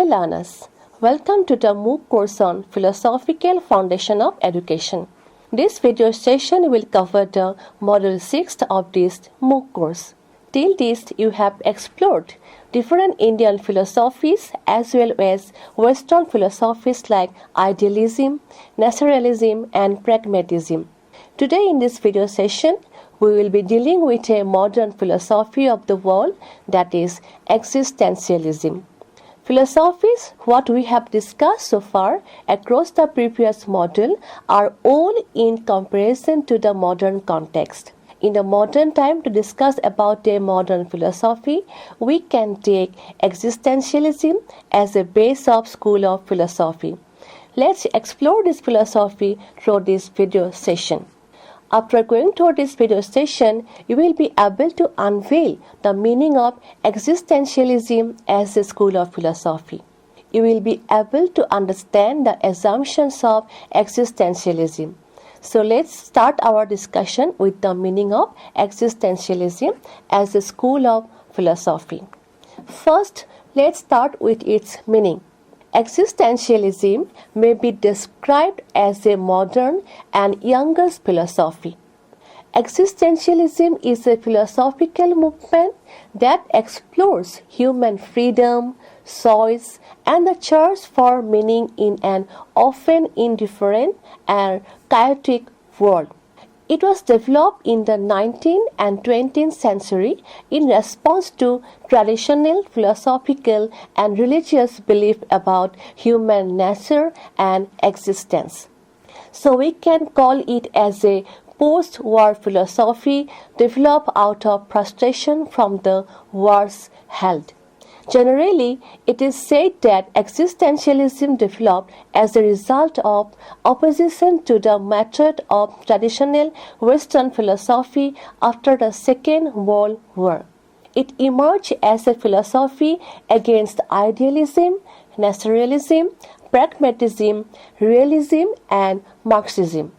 learners, welcome to the MOOC course on Philosophical Foundation of Education. This video session will cover the Module 6 of this MOOC course. Till this, you have explored different Indian philosophies as well as Western philosophies like idealism, naturalism, and pragmatism. Today in this video session, we will be dealing with a modern philosophy of the world, that is existentialism. Philosophies, what we have discussed so far across the previous module, are all in comparison to the modern context. In the modern time, to discuss about a modern philosophy, we can take existentialism as a base of school of philosophy. Let's explore this philosophy through this video session. After going through this video session, you will be able to unveil the meaning of existentialism as a school of philosophy. You will be able to understand the assumptions of existentialism. So let's start our discussion with the meaning of existentialism as a school of philosophy. First, let's start with its meaning. Existentialism may be described as a modern and younger philosophy. Existentialism is a philosophical movement that explores human freedom, choice, and the search for meaning in an often indifferent and chaotic world. It was developed in the 19th and 20th century in response to traditional philosophical and religious belief about human nature and existence. So we can call it as a post-war philosophy developed out of frustration from the wars held. Generally, it is said that existentialism developed as a result of opposition to the method of traditional Western philosophy after the Second World War. It emerged as a philosophy against idealism, naturalism, pragmatism, realism, and Marxism.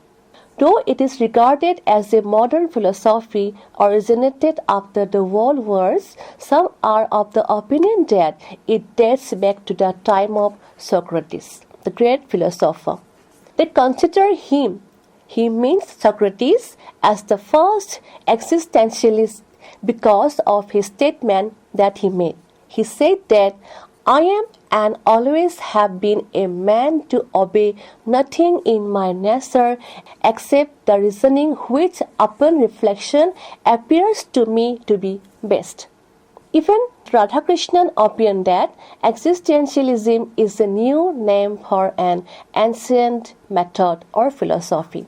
Though it is regarded as a modern philosophy originated after the world wars, some are of the opinion that it dates back to the time of Socrates, the great philosopher. They consider him, he means Socrates, as the first existentialist because of his statement that he made. He said that, "I am and always have been a man to obey nothing in my nature except the reasoning which upon reflection appears to me to be best." Even Radhakrishnan opined that existentialism is a new name for an ancient method or philosophy.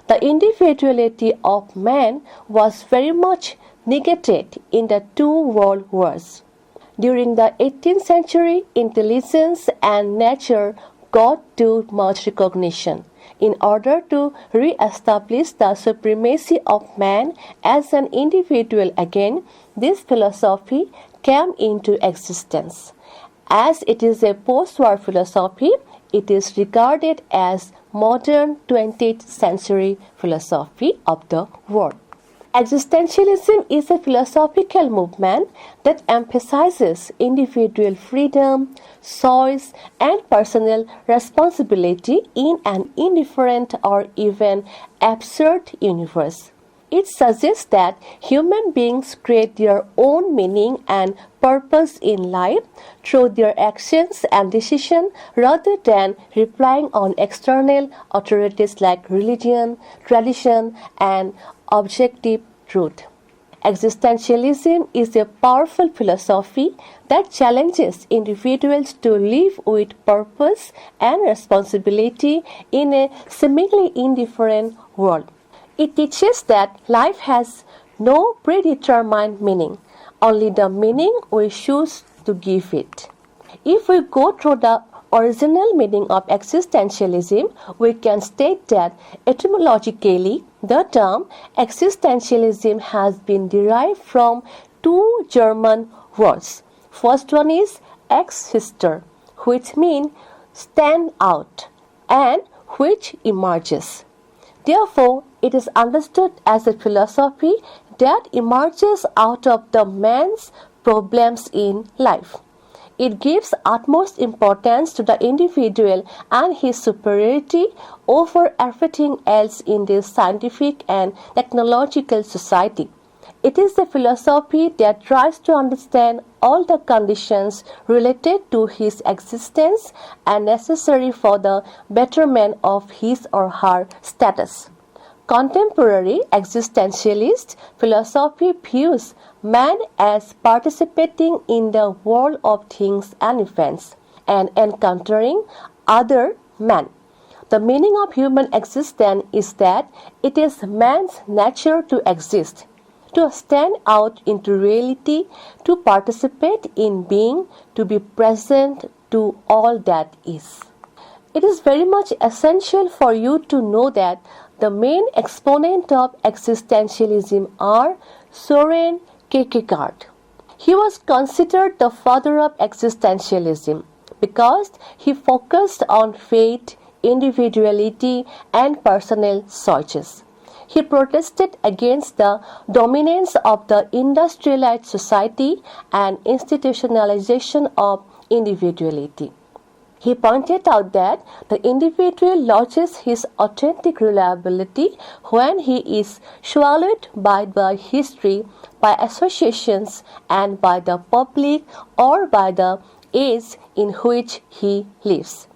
The individuality of man was very much negated in the two world wars. During the 18th century, intelligence and nature got too much recognition. In order to re-establish the supremacy of man as an individual again, this philosophy came into existence. As it is a post-war philosophy, it is regarded as modern 20th century philosophy of the world. Existentialism is a philosophical movement that emphasizes individual freedom, choice, and personal responsibility in an indifferent or even absurd universe. It suggests that human beings create their own meaning and purpose in life through their actions and decisions rather than relying on external authorities like religion, tradition, and objective truth. Existentialism is a powerful philosophy that challenges individuals to live with purpose and responsibility in a seemingly indifferent world. It teaches that life has no predetermined meaning, only the meaning we choose to give it. If we go through the original meaning of existentialism, we can state that etymologically, the term existentialism has been derived from two German words. First one is exister, which means stand out, and which emerges. Therefore, it is understood as a philosophy that emerges out of the man's problems in life. It gives utmost importance to the individual and his superiority over everything else in this scientific and technological society. It is a philosophy that tries to understand all the conditions related to his existence and necessary for the betterment of his or her status. Contemporary existentialist philosophy views man as participating in the world of things and events and encountering other men. The meaning of human existence is that it is man's nature to exist, to stand out into reality, to participate in being, to be present to all that is. It is very much essential for you to know that the main exponent of existentialism are Soren Kierkegaard. He was considered the father of existentialism because he focused on fate, individuality, and personal choices. He protested against the dominance of the industrialized society and institutionalization of individuality. He pointed out that the individual loses his authentic reliability when he is swallowed by the history, by associations, and by the public or by the age in which he lives.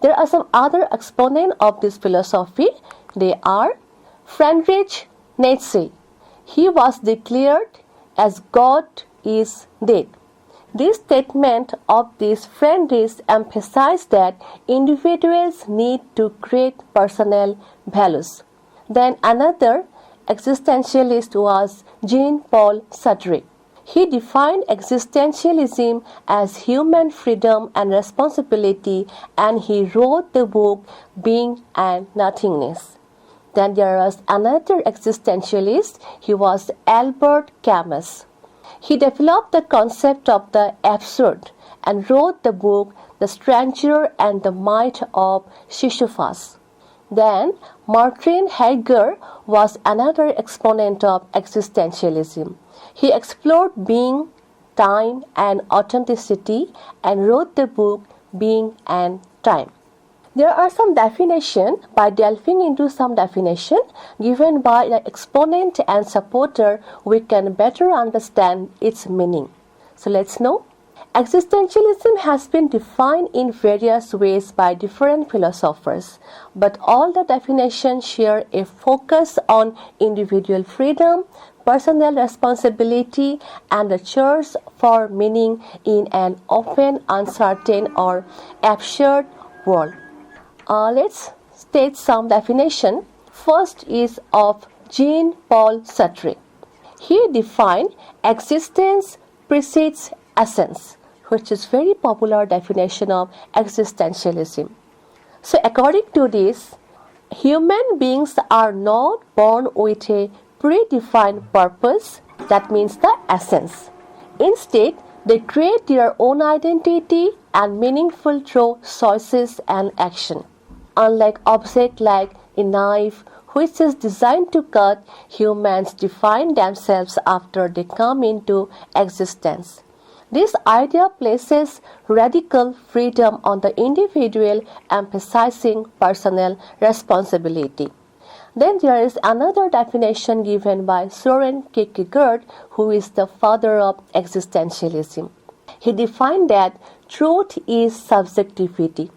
There are some other exponents of this philosophy. They are Friedrich Nietzsche. He was declared as God is dead. This statement of this Friedrich emphasized that individuals need to create personal values. Then another existentialist was Jean-Paul Sartre. He defined existentialism as human freedom and responsibility, and he wrote the book Being and Nothingness. Then there was another existentialist. He was Albert Camus. He developed the concept of the absurd and wrote the book The Stranger and the Might of Sisyphus. Then Martin Heidegger was another exponent of existentialism. He explored being, time, and authenticity and wrote the book Being and Time. There are some definitions. By delving into some definition given by the exponent and supporter, we can better understand its meaning. So let's know. Existentialism has been defined in various ways by different philosophers, but all the definitions share a focus on individual freedom, personal responsibility, and the search for meaning in an often uncertain or absurd world. Let's state some definition. First is of Jean-Paul Sartre. He defined existence precedes essence, which is very popular definition of existentialism. So according to this, human beings are not born with a predefined purpose, that means the essence. Instead, they create their own identity and meaningful through choices and action. Unlike objects like a knife, which is designed to cut, humans define themselves after they come into existence. This idea places radical freedom on the individual, emphasizing personal responsibility. Then there is another definition given by Soren Kierkegaard, who is the father of existentialism. He defined that truth is subjectivity.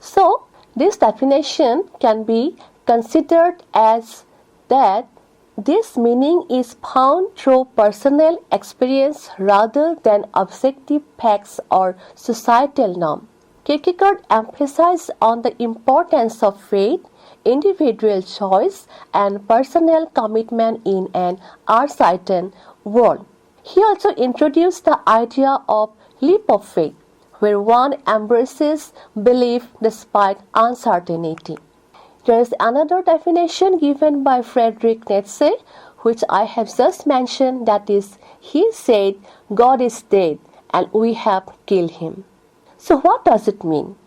So, this definition can be considered as that this meaning is found through personal experience rather than objective facts or societal norm. Kierkegaard emphasized on the importance of faith, individual choice, and personal commitment in an uncertain world. He also introduced the idea of leap of faith, where one embraces belief despite uncertainty. There is another definition given by Friedrich Nietzsche, which I have just mentioned, that is, he said, God is dead and we have killed him. So what does it mean?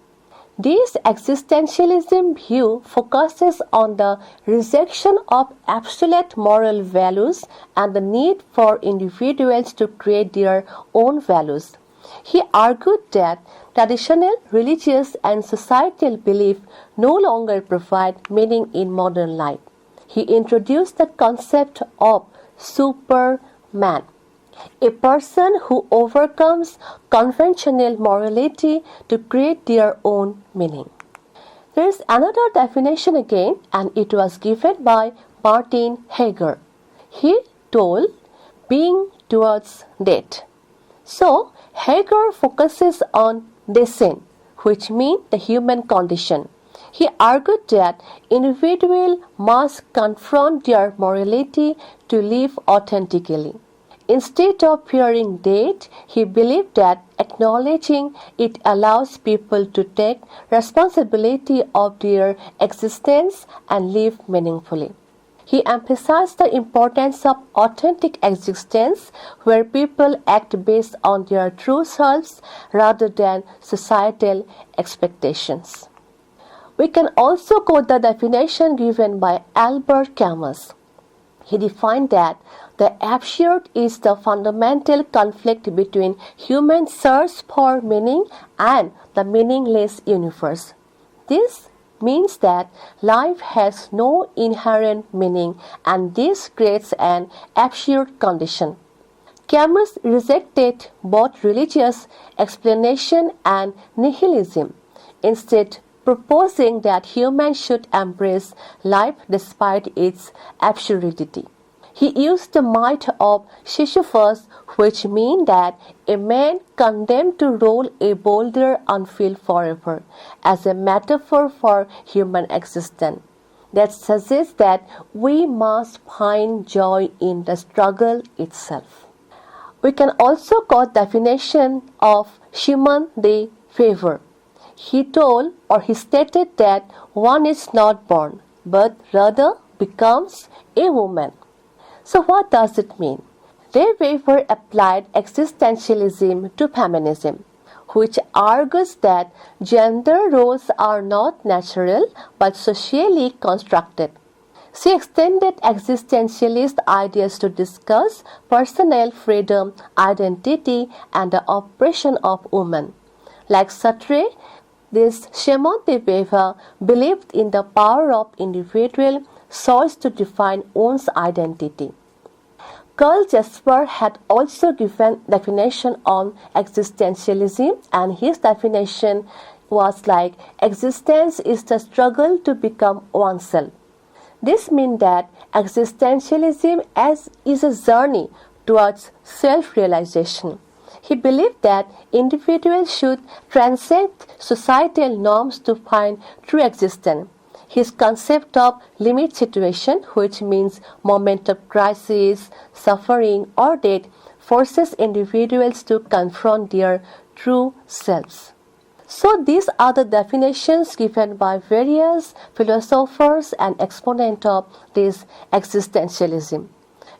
This existentialism view focuses on the rejection of absolute moral values and the need for individuals to create their own values. He argued that traditional religious and societal belief no longer provide meaning in modern life. He introduced the concept of Superman, a person who overcomes conventional morality to create their own meaning. There is another definition again, and it was given by Martin Heidegger. He told being towards death. So, Heidegger focuses on descent, which means the human condition. He argued that individuals must confront their morality to live authentically. Instead of fearing death, he believed that acknowledging it allows people to take responsibility of their existence and live meaningfully. He emphasized the importance of authentic existence, where people act based on their true selves rather than societal expectations. We can also quote the definition given by Albert Camus. He defined that the absurd is the fundamental conflict between human search for meaning and the meaningless universe. This means that life has no inherent meaning, and this creates an absurd condition. Camus rejected both religious explanation and nihilism, instead proposing that humans should embrace life despite its absurdity. He used the myth of Sisyphus, which means that a man condemned to roll a boulder unfilled forever, as a metaphor for human existence. That suggests that we must find joy in the struggle itself. We can also quote definition of Shimon de Beauvoir. He stated that one is not born, but rather becomes a woman. So what does it mean? De Beauvoir applied existentialism to feminism, which argues that gender roles are not natural but socially constructed. She extended existentialist ideas to discuss personal freedom, identity, and the oppression of women. Like Sartre, this Shimon de Beauvoir believed in the power of individual choice to define one's identity. Karl Jasper had also given definition on existentialism, and his definition was like existence is the struggle to become oneself. This means that existentialism is a journey towards self-realization. He believed that individuals should transcend societal norms to find true existence. His concept of limit situation, which means moment of crisis, suffering, or death, forces individuals to confront their true selves. So these are the definitions given by various philosophers and exponents of this existentialism.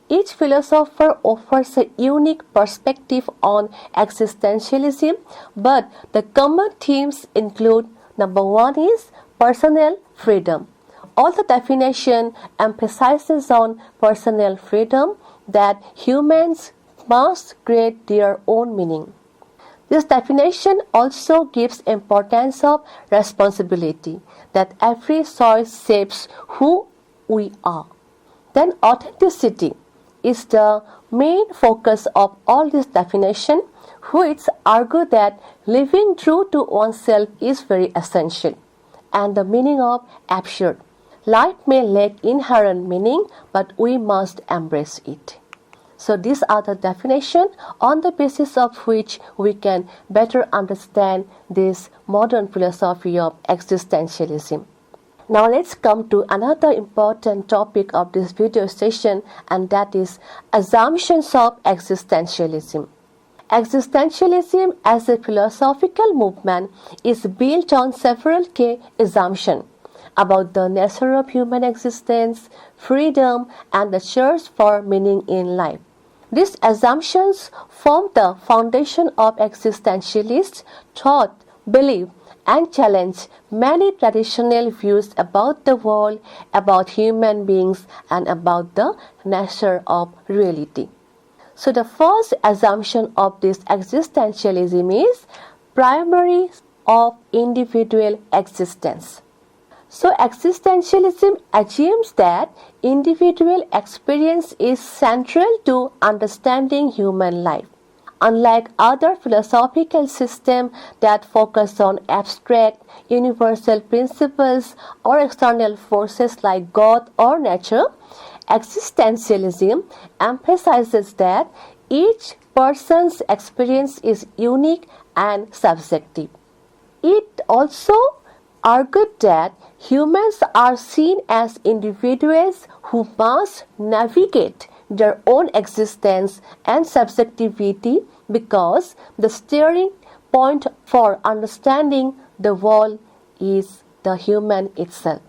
Each philosopher offers a unique perspective on existentialism, but the common themes include: number one is personal freedom. All the definition emphasizes on personal freedom, that humans must create their own meaning. This definition also gives importance of responsibility, that every choice shapes who we are. Then authenticity is the main focus of all this definition, which argue that living true to oneself is very essential. And the meaning of absurd. Life may lack inherent meaning, but we must embrace it. So these are the definitions on the basis of which we can better understand this modern philosophy of existentialism. Now let's come to another important topic of this video session, and that is assumptions of existentialism. Existentialism as a philosophical movement is built on several key assumptions about the nature of human existence, freedom, and the search for meaning in life. These assumptions form the foundation of existentialist thought, belief, and challenge many traditional views about the world, about human beings, and about the nature of reality. So the first assumption of this existentialism is primary of individual existence. So existentialism assumes that individual experience is central to understanding human life. Unlike other philosophical systems that focus on abstract, universal principles or external forces like God or nature, existentialism emphasizes that each person's experience is unique and subjective. It also argued that humans are seen as individuals who must navigate their own existence and subjectivity because the steering point for understanding the world is the human itself.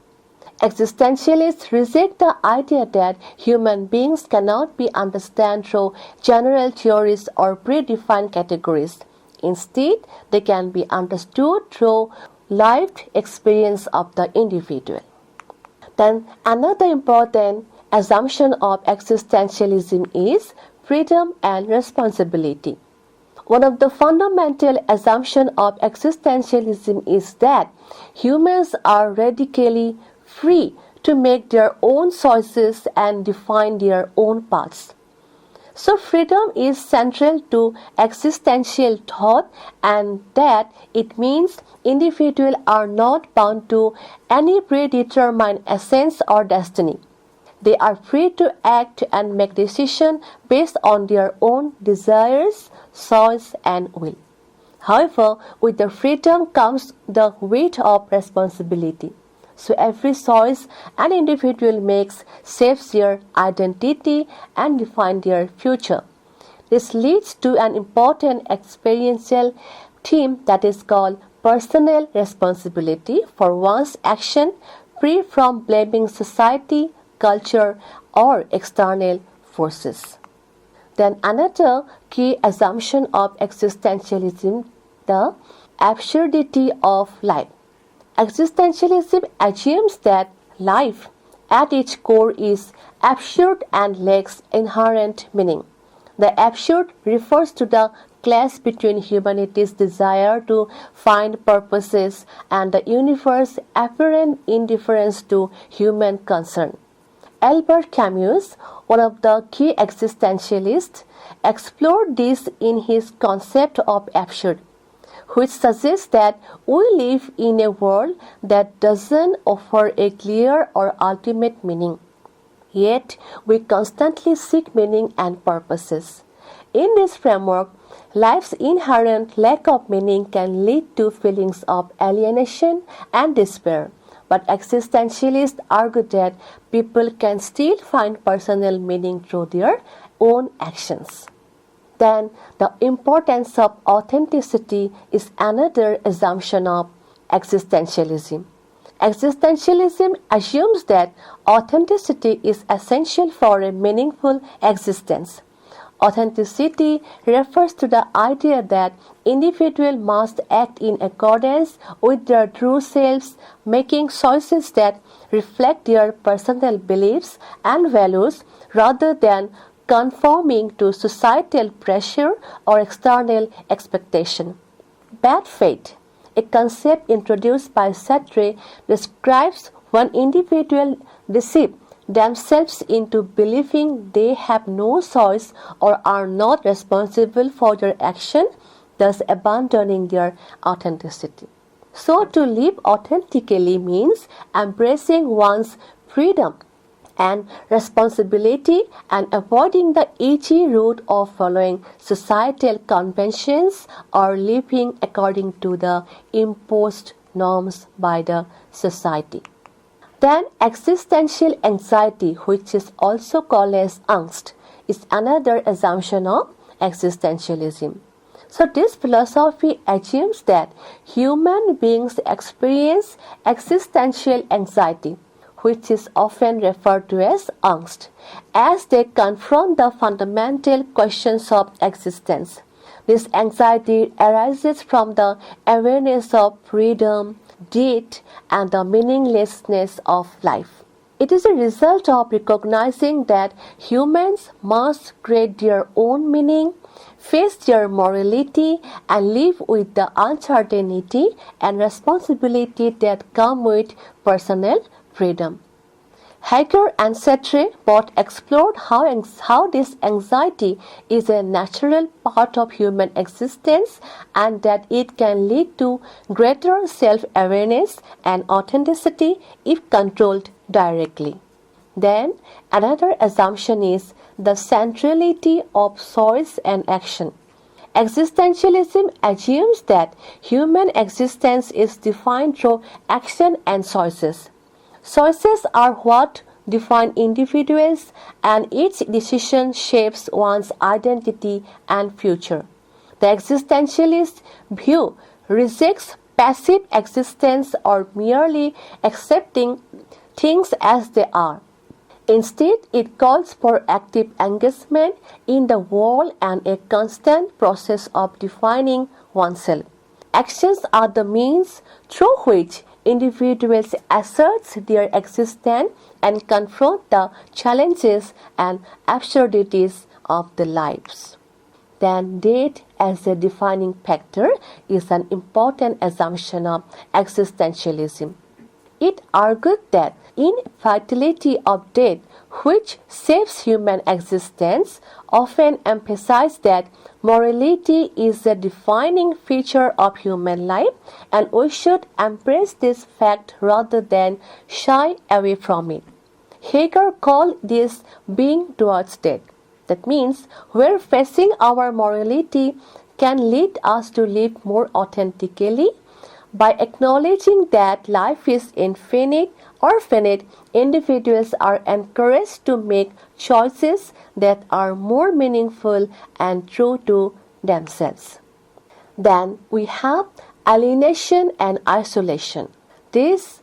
Existentialists reject the idea that human beings cannot be understood through general theories or predefined categories. Instead, they can be understood through lived experience of the individual. Then another important assumption of existentialism is freedom and responsibility. One of the fundamental assumptions of existentialism is that humans are radically free to make their own choices and define their own paths. So freedom is central to existential thought, and that it means individuals are not bound to any predetermined essence or destiny. They are free to act and make decisions based on their own desires, choice, and will. However, with the freedom comes the weight of responsibility. So every choice an individual makes shapes their identity and defines their future. This leads to an important experiential theme that is called personal responsibility for one's action, free from blaming society, culture, or external forces. Then another key assumption of existentialism, the absurdity of life. Existentialism assumes that life at its core is absurd and lacks inherent meaning. The absurd refers to the clash between humanity's desire to find purposes and the universe's apparent indifference to human concern. Albert Camus, one of the key existentialists, explored this in his concept of absurd, which suggests that we live in a world that doesn't offer a clear or ultimate meaning. Yet, we constantly seek meaning and purposes. In this framework, life's inherent lack of meaning can lead to feelings of alienation and despair. But existentialists argue that people can still find personal meaning through their own actions. Then, the importance of authenticity is another assumption of existentialism. Existentialism assumes that authenticity is essential for a meaningful existence. Authenticity refers to the idea that individuals must act in accordance with their true selves, making choices that reflect their personal beliefs and values rather than conforming to societal pressure or external expectation. Bad faith, a concept introduced by Sartre, describes when individuals deceive themselves into believing they have no choice or are not responsible for their action, thus abandoning their authenticity. So to live authentically means embracing one's freedom and responsibility and avoiding the easy route of following societal conventions or living according to the imposed norms by the society. Then existential anxiety, which is also called as angst, is another assumption of existentialism. So this philosophy assumes that human beings experience existential anxiety, which is often referred to as angst, as they confront the fundamental questions of existence. This anxiety arises from the awareness of freedom, death, and the meaninglessness of life. It is a result of recognizing that humans must create their own meaning, face their morality, and live with the uncertainty and responsibility that come with personal freedom. Hager and Sartre both explored how this anxiety is a natural part of human existence and that it can lead to greater self-awareness and authenticity if controlled directly. Then, another assumption is the centrality of choice and action. Existentialism assumes that human existence is defined through action and choices. Choices are what define individuals, and each decision shapes one's identity and future. The existentialist view rejects passive existence or merely accepting things as they are. Instead, it calls for active engagement in the world and a constant process of defining oneself. Actions are the means through which individuals assert their existence and confront the challenges and absurdities of their lives. Then death as a defining factor is an important assumption of existentialism. It argued that inevitability of death, which shapes human existence, often emphasized that morality is a defining feature of human life and we should embrace this fact rather than shy away from it. Hager called this being towards death. That means where facing our morality can lead us to live more authentically. By acknowledging that life is infinite or finite, individuals are encouraged to make choices that are more meaningful and true to themselves. Then we have alienation and isolation. This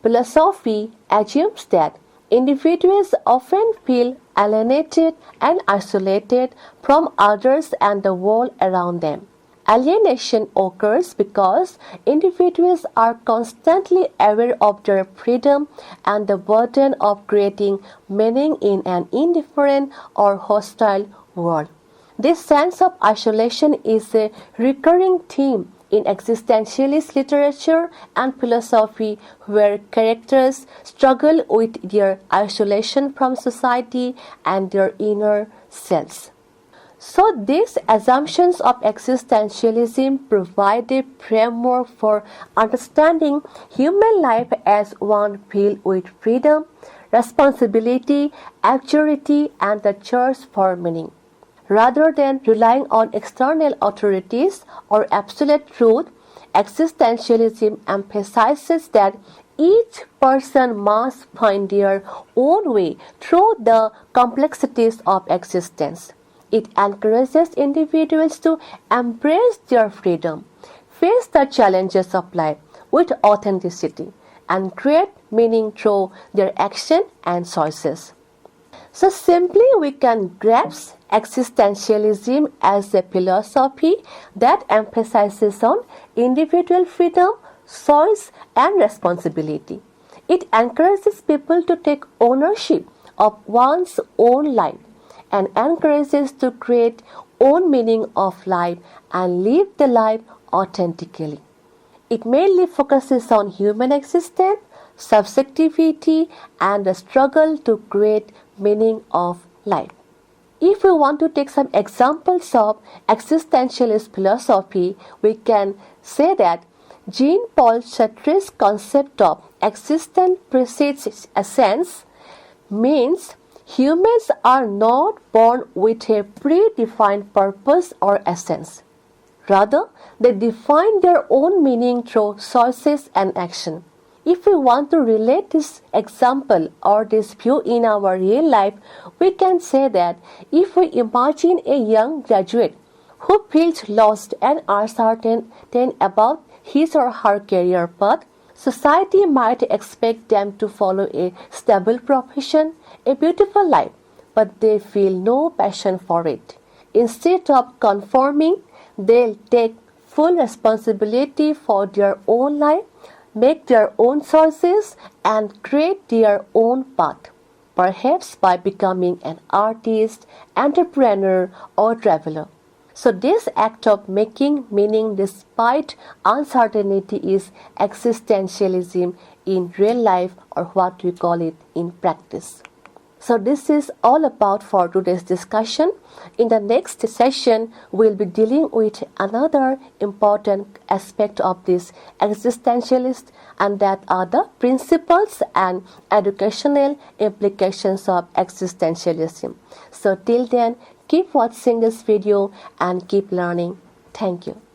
philosophy assumes that individuals often feel alienated and isolated from others and the world around them. Alienation occurs because individuals are constantly aware of their freedom and the burden of creating meaning in an indifferent or hostile world. This sense of isolation is a recurring theme in existentialist literature and philosophy, where characters struggle with their isolation from society and their inner selves. So these assumptions of existentialism provide a framework for understanding human life as one filled with freedom, responsibility, maturity, and the search for meaning. Rather than relying on external authorities or absolute truth, existentialism emphasizes that each person must find their own way through the complexities of existence. It encourages individuals to embrace their freedom, face the challenges of life with authenticity, and create meaning through their action and choices. So simply we can grasp existentialism as a philosophy that emphasizes on individual freedom, choice, and responsibility. It encourages people to take ownership of one's own life and encourages to create own meaning of life and live the life authentically. It mainly focuses on human existence, subjectivity, and the struggle to create meaning of life. If we want to take some examples of existentialist philosophy, we can say that Jean-Paul Sartre's concept of existence precedes essence means humans are not born with a predefined purpose or essence. Rather, they define their own meaning through choices and action. If we want to relate this example or this view in our real life, we can say that if we imagine a young graduate who feels lost and uncertain about his or her career path, society might expect them to follow a stable profession, a beautiful life, but they feel no passion for it. Instead of conforming, they'll take full responsibility for their own life, make their own choices, and create their own path, perhaps by becoming an artist, entrepreneur, or traveler. So, this act of making meaning despite uncertainty is existentialism in real life, or what we call it in practice. So, this is all about for today's discussion. In the next session, we'll be dealing with another important aspect of this existentialist, and that are the principles and educational implications of existentialism. So, till then, keep watching this video and keep learning. Thank you.